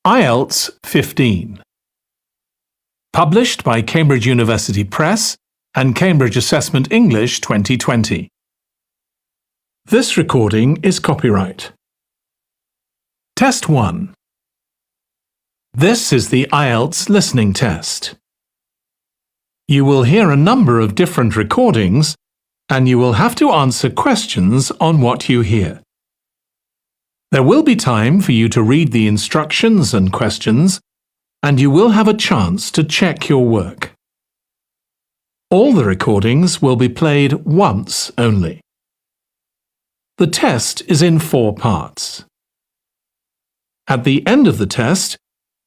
ielts 15. Published by Cambridge University Press and Cambridge Assessment English 2020. This recording is copyright. Test 1. This is the IELTS listening test. You will hear a number of different recordings and you will have to answer questions on what you hear. There will be time for you to read the instructions and questions, and you will have a chance to check your work. All the recordings will be played once only. The test is in 4 parts. At the end of the test,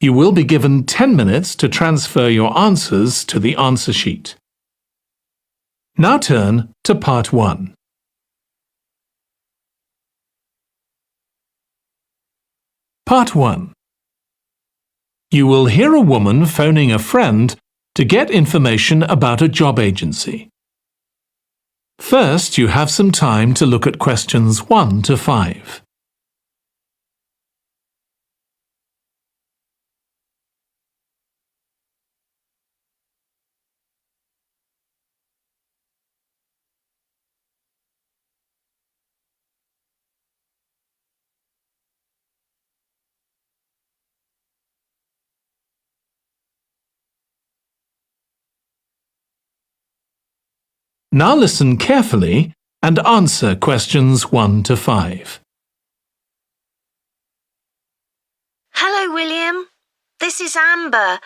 you will be given 10 minutes to transfer your answers to the answer sheet. Now turn to Part 1. Part 1. You will hear a woman phoning a friend to get information about a job agency. First, you have some time to look at questions 1 to 5. Now listen carefully and answer questions 1 to 5. Hello, William. This is Amber.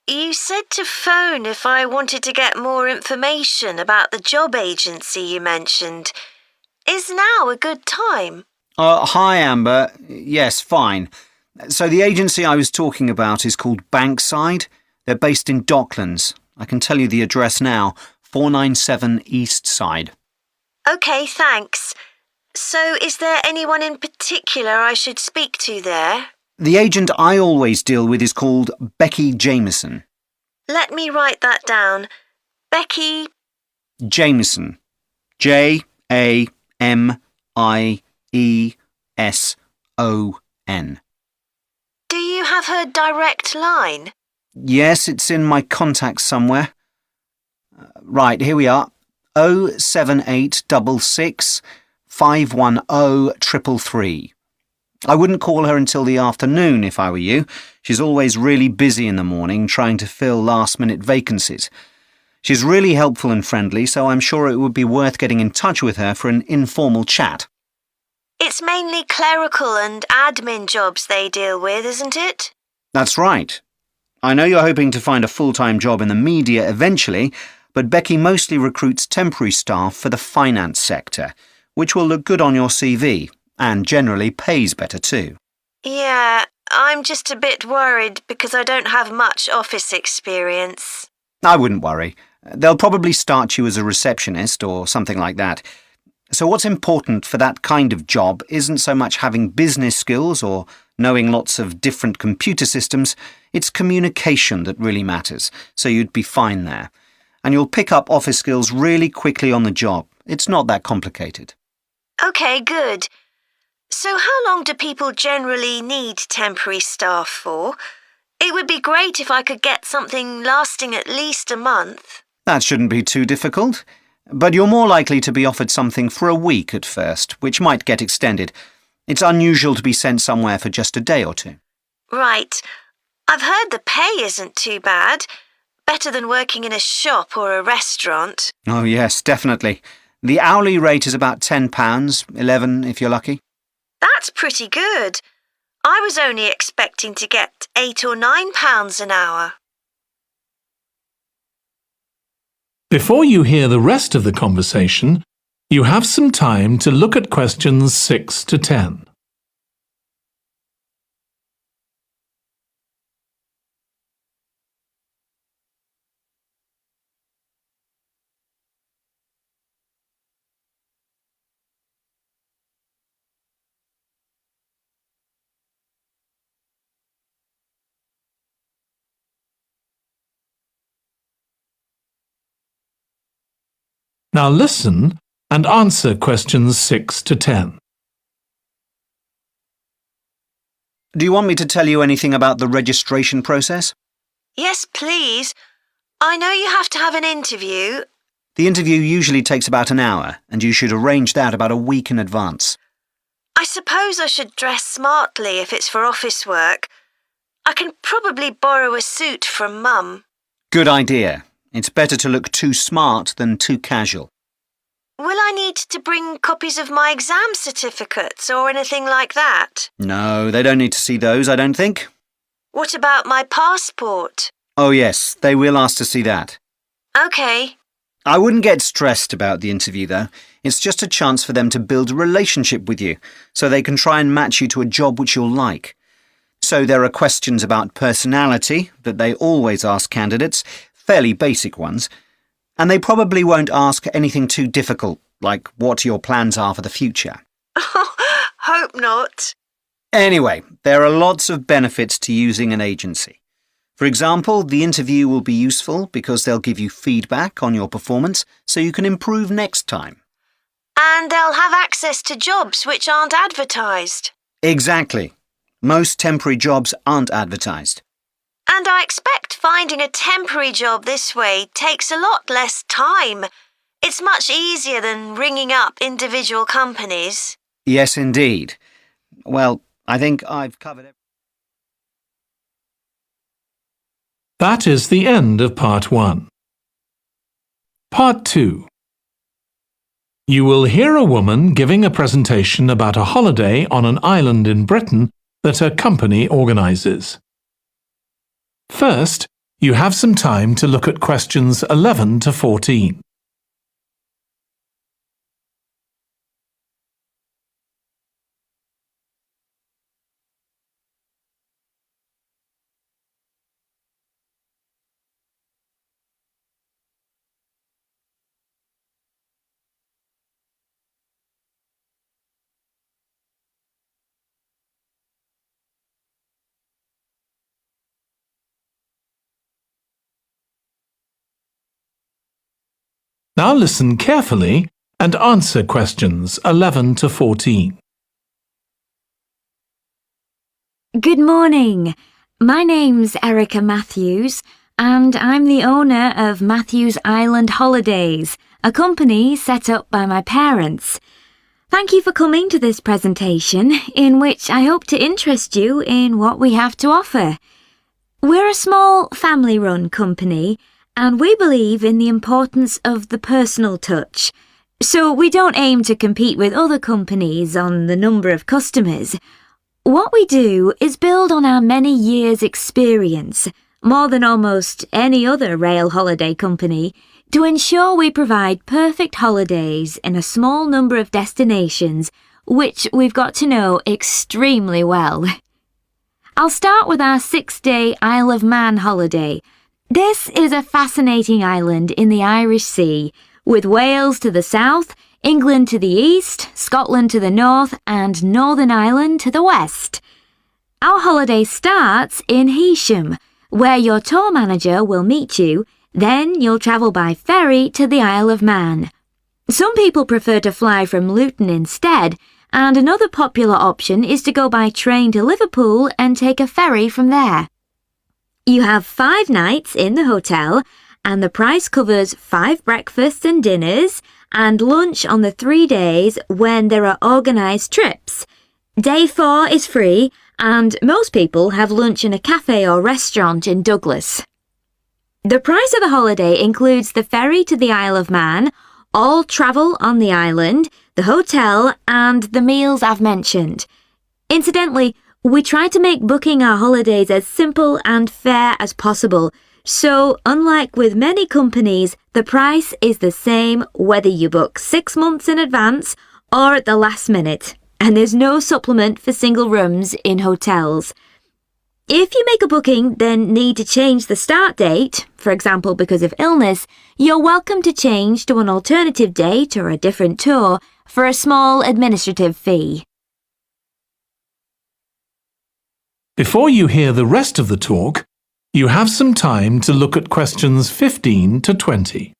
You said to phone if I wanted to get more information about the job agency you mentioned. Is now a good time? Hi, Amber. Yes, fine. So the agency I was talking about is called Bankside. They're based in Docklands. I can tell you the address now. 497 East Side. OK, thanks. So is there anyone in particular I should speak to there? The agent I always deal with is called Becky Jameson. Let me write that down. Becky Jameson. Jameson. Do you have her direct line? Yes, it's in my contacts somewhere. Right, here we are. 07866 510 333. I wouldn't call her until the afternoon if I were you. She's always really busy in the morning trying to fill last-minute vacancies. She's really helpful and friendly, so I'm sure it would be worth getting in touch with her for an informal chat. It's mainly clerical and admin jobs they deal with, isn't it? That's right. I know you're hoping to find a full-time job in the media eventually, but Becky mostly recruits temporary staff for the finance sector, which will look good on your CV and generally pays better too. Yeah, I'm just a bit worried because I don't have much office experience. I wouldn't worry. They'll probably start you as a receptionist or something like that. So what's important for that kind of job isn't so much having business skills or knowing lots of different computer systems, it's communication that really matters, so you'd be fine there. And you'll pick up office skills really quickly on the job. It's not that complicated. OK, good. So how long do people generally need temporary staff for? It would be great if I could get something lasting at least a month. That shouldn't be too difficult. But you're more likely to be offered something for a week at first, which might get extended. It's unusual to be sent somewhere for just a day or two. Right. I've heard the pay isn't too bad. Better than working in a shop or a restaurant. Oh yes, definitely. The hourly rate is about £10, $11 if you're lucky. That's pretty good. I was only expecting to get £8 or £9 an hour. Before you hear the rest of the conversation, you have some time to look at questions 6 to 10. Now listen and answer questions 6 to 10. Do you want me to tell you anything about the registration process? Yes, please. I know you have to have an interview. The interview usually takes about an hour, and you should arrange that about a week in advance. I suppose I should dress smartly if it's for office work. I can probably borrow a suit from Mum. Good idea. It's better to look too smart than too casual. Will I need to bring copies of my exam certificates or anything like that? No, they don't need to see those, I don't think. What about my passport? Oh yes, they will ask to see that. OK. I wouldn't get stressed about the interview, though. It's just a chance for them to build a relationship with you, so they can try and match you to a job which you'll like. So there are questions about personality that they always ask candidates, fairly basic ones, and they probably won't ask anything too difficult, like what your plans are for the future. Hope not. Anyway, there are lots of benefits to using an agency. For example, the interview will be useful because they'll give you feedback on your performance so you can improve next time. And they'll have access to jobs which aren't advertised. Exactly. Most temporary jobs aren't advertised. And I expect finding a temporary job this way takes a lot less time. It's much easier than ringing up individual companies. Yes, indeed. Well, I think I've covered everything. That is the end of Part 1. Part 2. You will hear a woman giving a presentation about a holiday on an island in Britain that her company organises. First, you have some time to look at questions 11 to 14. Now listen carefully and answer questions 11 to 14. Good morning. My name's Erica Matthews, and I'm the owner of Matthews Island Holidays, a company set up by my parents. Thank you for coming to this presentation, in which I hope to interest you in what we have to offer. We're a small family-run company, and we believe in the importance of the personal touch. So we don't aim to compete with other companies on the number of customers. What we do is build on our many years' experience, more than almost any other rail holiday company, to ensure we provide perfect holidays in a small number of destinations, which we've got to know extremely well. I'll start with our 6-day Isle of Man holiday. This is a fascinating island in the Irish Sea, with Wales to the south, England to the east, Scotland to the north, and Northern Ireland to the west. Our holiday starts in Heysham, where your tour manager will meet you. Then you'll travel by ferry to the Isle of Man. Some people prefer to fly from Luton instead, and another popular option is to go by train to Liverpool and take a ferry from there. You have 5 nights in the hotel, and the price covers 5 breakfasts and dinners and lunch on the 3 days when there are organised trips. Day 4 is free, and most people have lunch in a cafe or restaurant in Douglas. The price of the holiday includes the ferry to the Isle of Man, all travel on the island, the hotel, and the meals I've mentioned. Incidentally, we try to make booking our holidays as simple and fair as possible, so unlike with many companies, the price is the same whether you book 6 months in advance or at the last minute, and there's no supplement for single rooms in hotels. If you make a booking then need to change the start date, for example because of illness, you're welcome to change to an alternative date or a different tour for a small administrative fee. Before you hear the rest of the talk, you have some time to look at questions 15 to 20.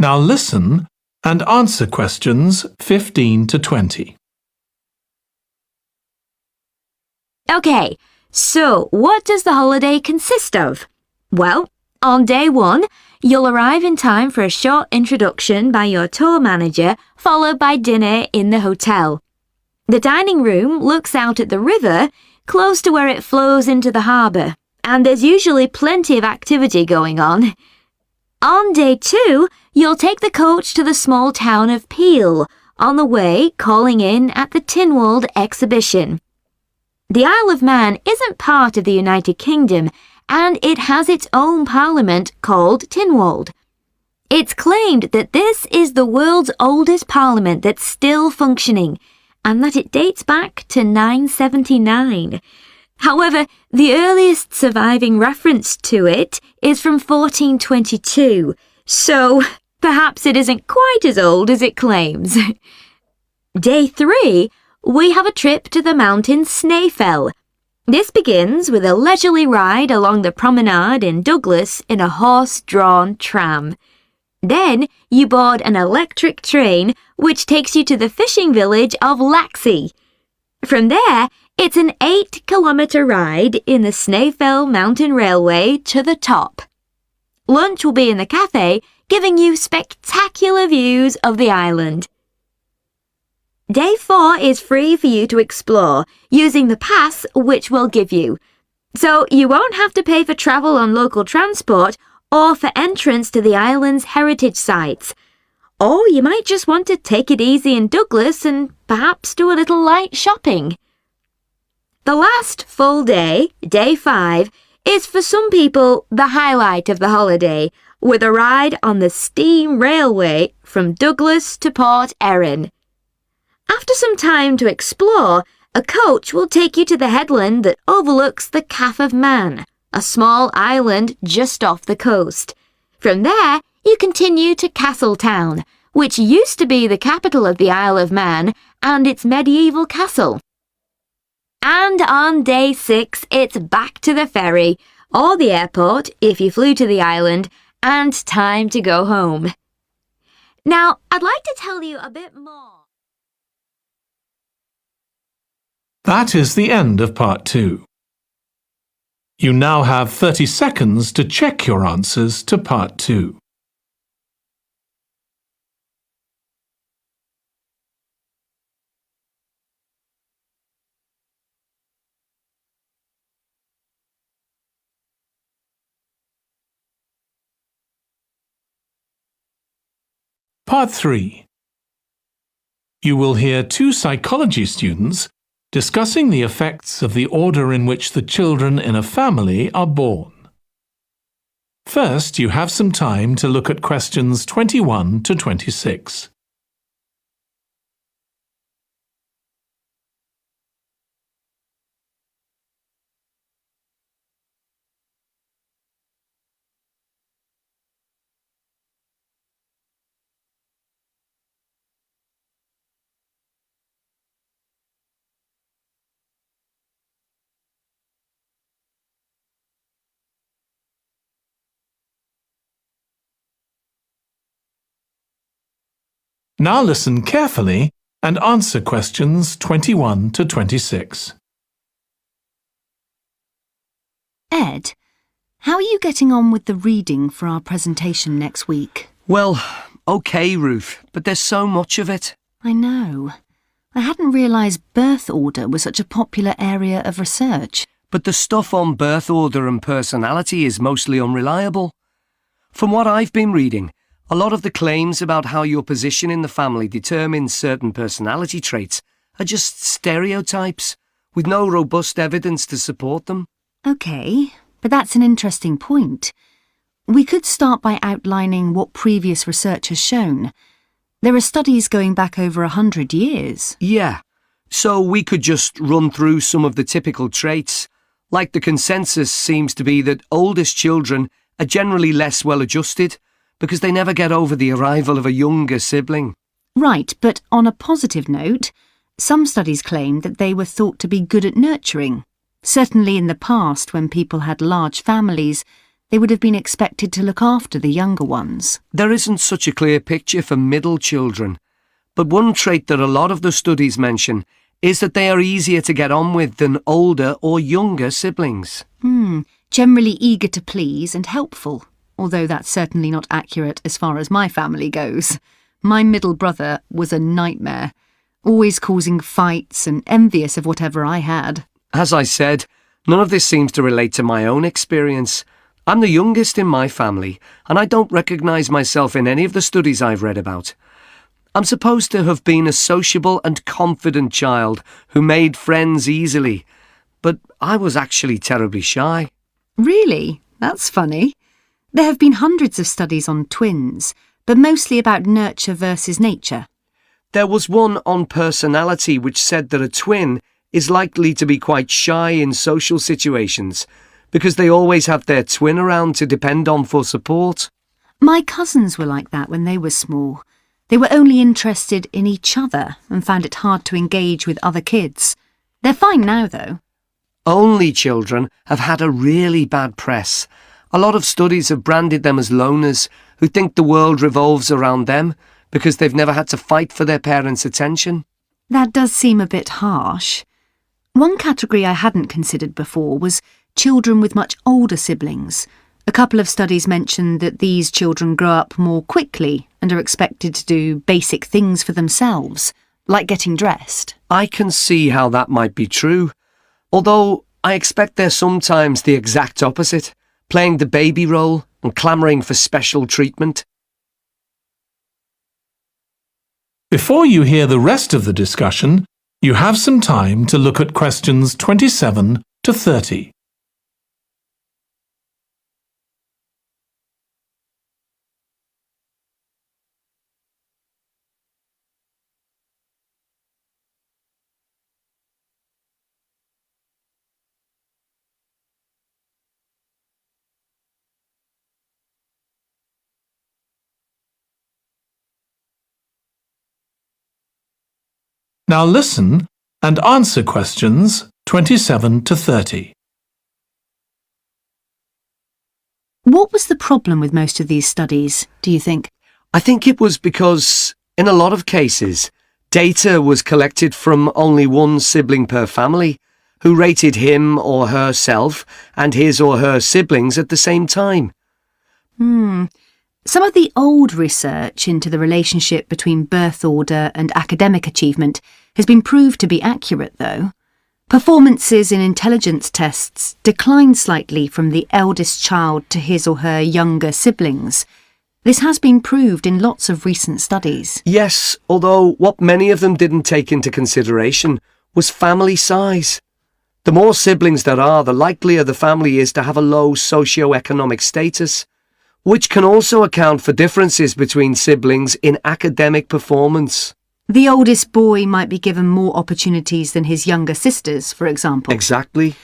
Now listen and answer questions 15 to 20. OK, so what does the holiday consist of? Well, on day 1, you'll arrive in time for a short introduction by your tour manager, followed by dinner in the hotel. The dining room looks out at the river, close to where it flows into the harbour, and there's usually plenty of activity going on. On day 2, you'll take the coach to the small town of Peel, on the way calling in at the Tynwald exhibition. The Isle of Man isn't part of the United Kingdom, and it has its own parliament called Tynwald. It's claimed that this is the world's oldest parliament that's still functioning, and that it dates back to 979. However, the earliest surviving reference to it is from 1422, so perhaps it isn't quite as old as it claims. Day 3, we have a trip to the mountain Snaefell. This begins with a leisurely ride along the promenade in Douglas in a horse-drawn tram. Then you board an electric train which takes you to the fishing village of Laxey. From there, it's an 8-kilometre ride in the Snaefell Mountain Railway to the top. Lunch will be in the cafe, giving you spectacular views of the island. Day 4 is free for you to explore, using the pass which we'll give you. So you won't have to pay for travel on local transport or for entrance to the island's heritage sites. Or you might just want to take it easy in Douglas and perhaps do a little light shopping. The last full day, day 5, is for some people the highlight of the holiday, with a ride on the steam railway from Douglas to Port Erin. After some time to explore, a coach will take you to the headland that overlooks the Calf of Man, a small island just off the coast. From there, you continue to Castletown, which used to be the capital of the Isle of Man and its medieval castle. And on day 6, it's back to the ferry, or the airport if you flew to the island, and time to go home. Now, I'd like to tell you a bit more. That is the end of part 2. You now have 30 seconds to check your answers to part 2. Part 3. You will hear 2 psychology students discussing the effects of the order in which the children in a family are born. First, you have some time to look at questions 21 to 26. Now listen carefully and answer questions 21 to 26. Ed, how are you getting on with the reading for our presentation next week? Well, OK, Ruth, but there's so much of it. I know. I hadn't realised birth order was such a popular area of research. But the stuff on birth order and personality is mostly unreliable. From what I've been reading, a lot of the claims about how your position in the family determines certain personality traits are just stereotypes, with no robust evidence to support them. OK, but that's an interesting point. We could start by outlining what previous research has shown. There are studies going back over 100 years. Yeah, so we could just run through some of the typical traits. Like the consensus seems to be that oldest children are generally less well-adjusted, because they never get over the arrival of a younger sibling. Right, but on a positive note, some studies claim that they were thought to be good at nurturing. Certainly in the past, when people had large families, They would have been expected to look after the younger ones. There isn't such a clear picture for middle children, but one trait that a lot of the studies mention is that they are easier to get on with than older or younger siblings. Generally eager to please and helpful, although that's certainly not accurate as far as my family goes. My middle brother was a nightmare, always causing fights and envious of whatever I had. As I said, none of this seems to relate to my own experience. I'm the youngest in my family, and I don't recognise myself in any of the studies I've read about. I'm supposed to have been a sociable and confident child who made friends easily, but I was actually terribly shy. Really? That's funny. There have been hundreds of studies on twins, but mostly about nurture versus nature. There was one on personality which said that a twin is likely to be quite shy in social situations because they always have their twin around to depend on for support. My cousins were like that when they were small. They were only interested in each other and found it hard to engage with other kids. They're fine now, though. Only children have had a really bad press. A lot of studies have branded them as loners who think the world revolves around them because they've never had to fight for their parents' attention. That does seem a bit harsh. One category I hadn't considered before was children with much older siblings. A couple of studies mentioned that these children grow up more quickly and are expected to do basic things for themselves, like getting dressed. I can see how that might be true, although I expect they're sometimes the exact opposite, playing the baby role and clamouring for special treatment. Before you hear the rest of the discussion, you have some time to look at questions 27 to 30. Now listen and answer questions 27 to 30. What was the problem with most of these studies, do you think? I think it was because, in a lot of cases, data was collected from only one sibling per family, who rated him or herself and his or her siblings at the same time. Some of the old research into the relationship between birth order and academic achievement has been proved to be accurate, though. Performances in intelligence tests decline slightly from the eldest child to his or her younger siblings. This has been proved in lots of recent studies. Yes, although what many of them didn't take into consideration was family size. The more siblings there are, the likelier the family is to have a low socio-economic status, which can also account for differences between siblings in academic performance. The oldest boy might be given more opportunities than his younger sisters, for example. Exactly.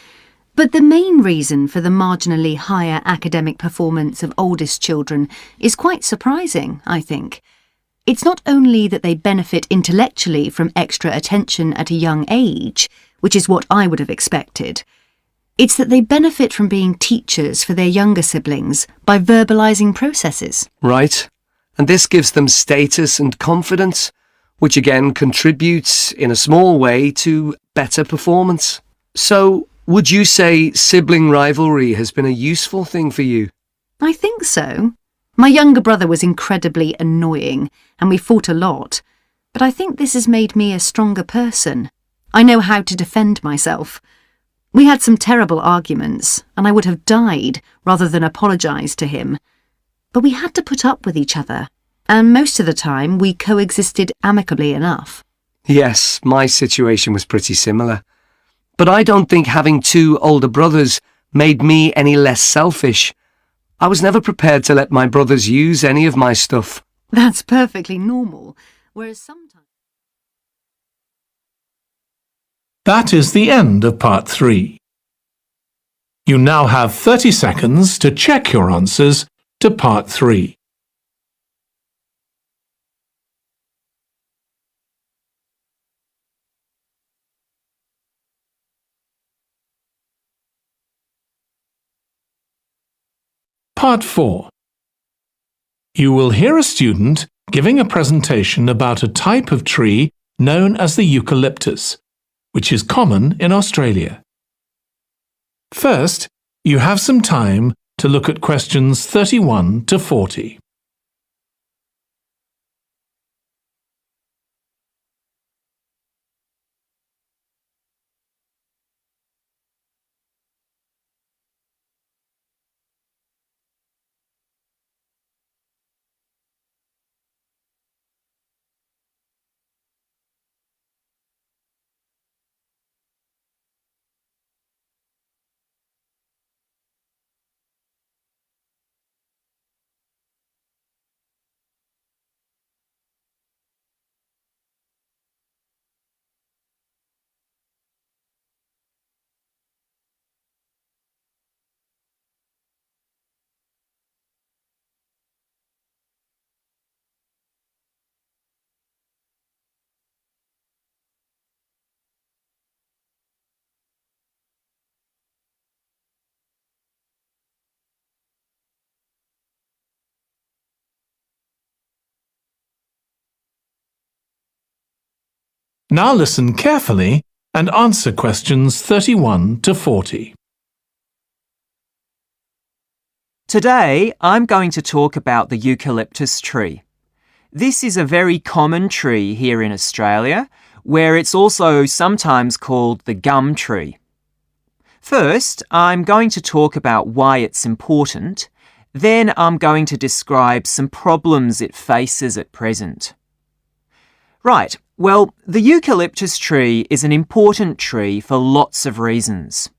But the main reason for the marginally higher academic performance of oldest children is quite surprising, I think. It's not only that they benefit intellectually from extra attention at a young age, which is what I would have expected. It's that they benefit from being teachers for their younger siblings by verbalising processes. Right. And this gives them status and confidence, which again contributes in a small way to better performance. So, would you say sibling rivalry has been a useful thing for you? I think so. My younger brother was incredibly annoying, and we fought a lot. But I think this has made me a stronger person. I know how to defend myself. We had some terrible arguments, and I would have died rather than apologise to him. But we had to put up with each other, and most of the time we coexisted amicably enough. Yes, my situation was pretty similar. But I don't think having two older brothers made me any less selfish. I was never prepared to let my brothers use any of my stuff. That's perfectly normal, whereas sometimes... That is the end of part 3. You now have 30 seconds to check your answers to part 3. Part 4. You will hear a student giving a presentation about a type of tree known as the eucalyptus, which is common in Australia. First, you have some time to look at questions 31 to 40. Now listen carefully and answer questions 31 to 40. Today, I'm going to talk about the eucalyptus tree. This is a very common tree here in Australia, where it's also sometimes called the gum tree. First, I'm going to talk about why it's important. Then I'm going to describe some problems it faces at present. Right, well, the eucalyptus tree is an important tree for lots of reasons.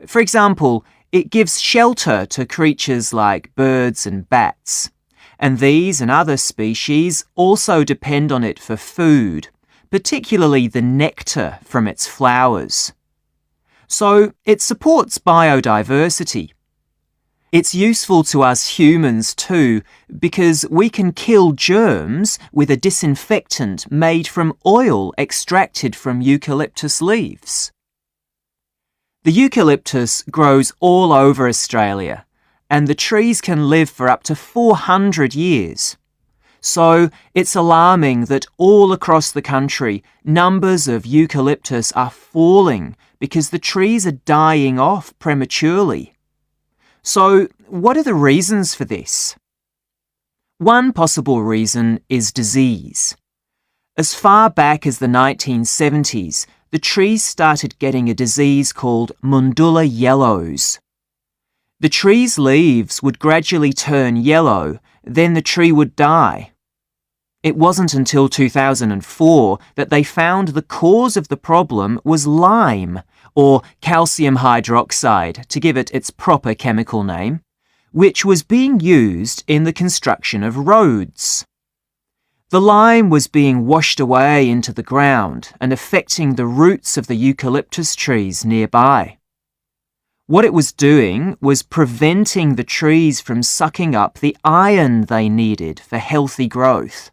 For example, it gives shelter to creatures like birds and bats, and these and other species also depend on it for food, particularly the nectar from its flowers. So it supports biodiversity. It's useful to us humans too, because we can kill germs with a disinfectant made from oil extracted from eucalyptus leaves. The eucalyptus grows all over Australia, and the trees can live for up to 400 years. So it's alarming that all across the country, numbers of eucalyptus are falling because the trees are dying off prematurely. So, what are the reasons for this? One possible reason is disease. As far back as the 1970s, the trees started getting a disease called Mundula yellows. The tree's leaves would gradually turn yellow, then the tree would die. It wasn't until 2004 that they found the cause of the problem was lime, or calcium hydroxide, to give it its proper chemical name, which was being used in the construction of roads. The lime was being washed away into the ground and affecting the roots of the eucalyptus trees nearby. What it was doing was preventing the trees from sucking up the iron they needed for healthy growth.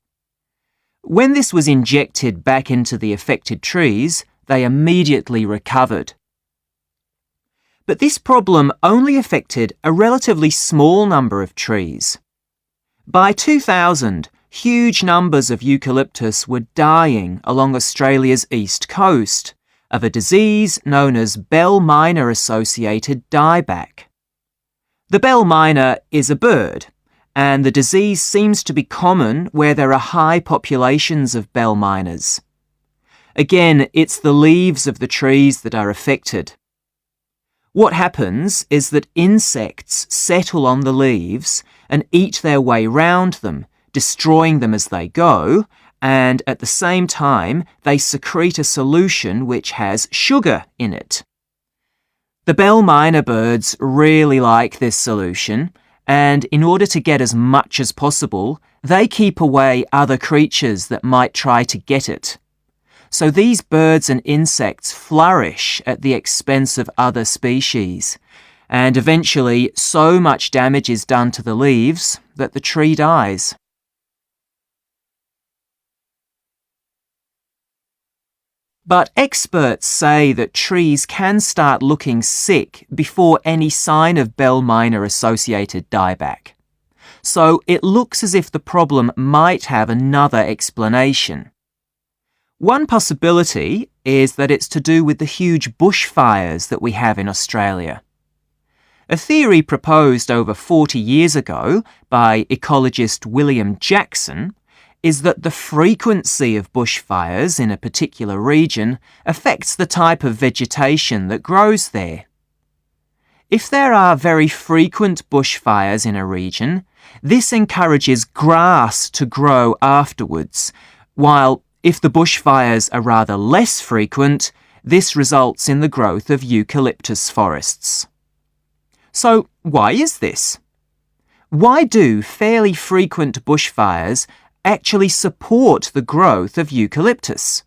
When this was injected back into the affected trees, they immediately recovered. But this problem only affected a relatively small number of trees. By 2000, huge numbers of eucalyptus were dying along Australia's east coast of a disease known as bell miner-associated dieback. The bell miner is a bird, and the disease seems to be common where there are high populations of bell miners. Again, it's the leaves of the trees that are affected. What happens is that insects settle on the leaves and eat their way round them, destroying them as they go, and at the same time they secrete a solution which has sugar in it. The bell miner birds really like this solution, and in order to get as much as possible, they keep away other creatures that might try to get it. So these birds and insects flourish at the expense of other species, and eventually so much damage is done to the leaves that the tree dies. But experts say that trees can start looking sick before any sign of bell minor-associated dieback. So it looks as if the problem might have another explanation. One possibility is that it's to do with the huge bushfires that we have in Australia. A theory proposed over 40 years ago by ecologist William Jackson is that the frequency of bushfires in a particular region affects the type of vegetation that grows there. If there are very frequent bushfires in a region, this encourages grass to grow afterwards, while if the bushfires are rather less frequent, this results in the growth of eucalyptus forests. So, why is this? Why do fairly frequent bushfires actually support the growth of eucalyptus?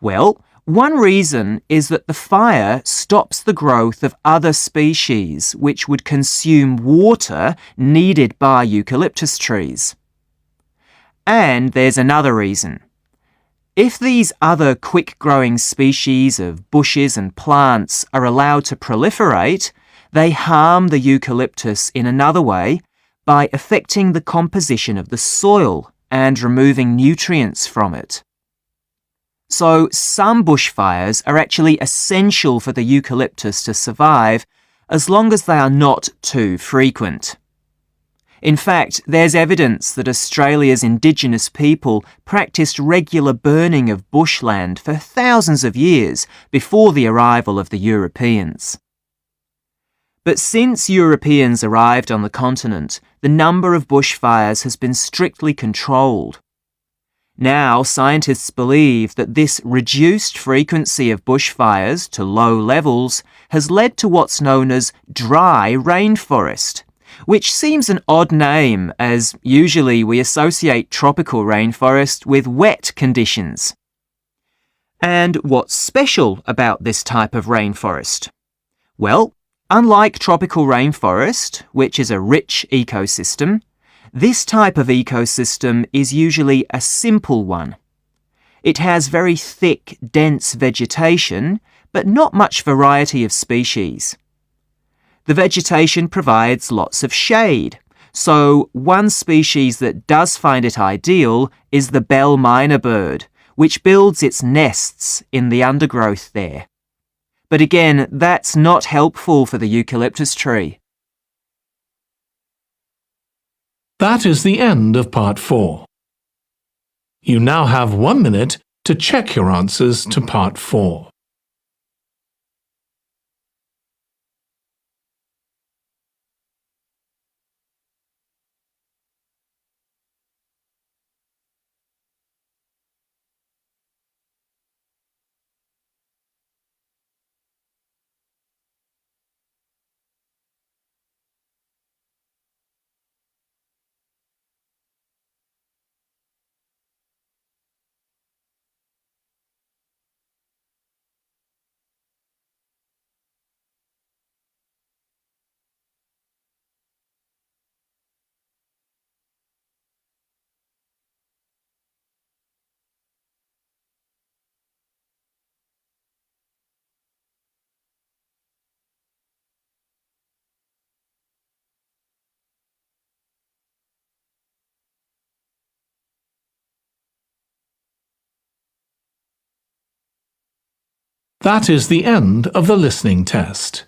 Well, one reason is that the fire stops the growth of other species which would consume water needed by eucalyptus trees. And there's another reason. If these other quick-growing species of bushes and plants are allowed to proliferate, they harm the eucalyptus in another way by affecting the composition of the soil and removing nutrients from it. So some bushfires are actually essential for the eucalyptus to survive as long as they are not too frequent. In fact, there's evidence that Australia's Indigenous people practiced regular burning of bushland for thousands of years before the arrival of the Europeans. But since Europeans arrived on the continent, the number of bushfires has been strictly controlled. Now, scientists believe that this reduced frequency of bushfires to low levels has led to what's known as dry rainforest, which seems an odd name as usually we associate tropical rainforest with wet conditions. And what's special about this type of rainforest? Well, unlike tropical rainforest, which is a rich ecosystem, this type of ecosystem is usually a simple one. It has very thick, dense vegetation, but not much variety of species. The vegetation provides lots of shade, so one species that does find it ideal is the bell miner bird, which builds its nests in the undergrowth there. But again, that's not helpful for the eucalyptus tree. That is the end of part 4. You now have 1 minute to check your answers to part 4. That is the end of the listening test.